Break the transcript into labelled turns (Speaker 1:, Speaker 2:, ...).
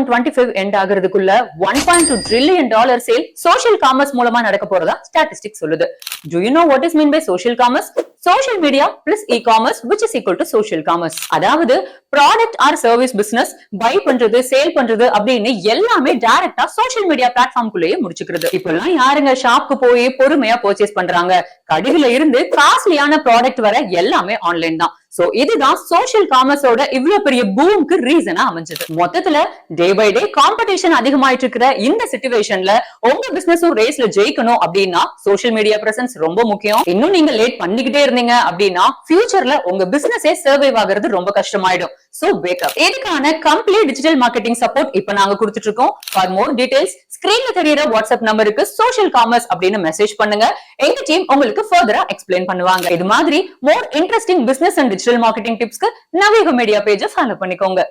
Speaker 1: 2025 end ஆகிறதுக்குள்ள $1.2 trillion sale social commerce மூலமா நடக்க போறதா ஸ்டாட்டிஸ்டிக்ஸ் சொல்லுது. Do you know what is mean by social commerce? Social media plus e-commerce which is equal to social commerce. அதாவது product or service business buy பண்றது sale பண்றது அப்படின்னு எல்லாமே டைரக்டா சோஷியல் மீடியா பிளாட்ஃபார்ம்குள்ளேயே முடிச்சுக்கிறது. இப்பெல்லாம் யாருங்க ஷாப்க்கு போய் பொறுமையா பர்ச்சேஸ் பண்றாங்க? கடையில இருந்து காஸ்ட்லியான ப்ராடக்ட் வர எல்லாமே ஆன்லைன் தான். சோ இதுதான் சோஷியல் காமர்ஸோட இவ்வளவு பெரிய பூம்க்கு ரீசனா அமைஞ்சது. மொத்தத்துல டே பை டே காம்படிஷன் அதிகமாயிட்டு இருக்கிற இந்த சிச்சுவேஷன்ல உங்க பிசினஸும் ரேஸ்ல ஜெயிக்கணும் அப்படின்னா சோஷியல் மீடியா பிரசன்ஸ் ரொம்ப முக்கியம். இன்னும் நீங்க லேட் பண்ணிக்கிட்டே இருந்தீங்க அப்படின்னா ஃபியூச்சர்ல உங்க பிசினஸே சர்வைவ் ஆகிறது ரொம்ப கஷ்டமாயிடும். So wake up. இதுக்கான கம்ப்ளீட் டிஜிட்டல் மார்க்கெட்டிங் சப்போர்ட் இப்ப நாங்க கொடுத்துட்டு இருக்கோம். ஃபார் மோர் டீடைல்ஸ் ஸ்கிரீன்ல தெரியுற வாட்ஸ்அப் நம்பருக்கு சோஷியல் காமர்ஸ் அப்படின்னு மெசேஜ் பண்ணுங்க. எங்க டீம் உங்களுக்கு ஃபர்தரா எக்ஸ்பிளைன் பண்ணுவாங்க. இது மாதிரி more interesting business and digital marketing டிப்ஸ்க்கு நவீக மீடியா பேஜை ஃபாலோ பண்ணிக்கோங்க.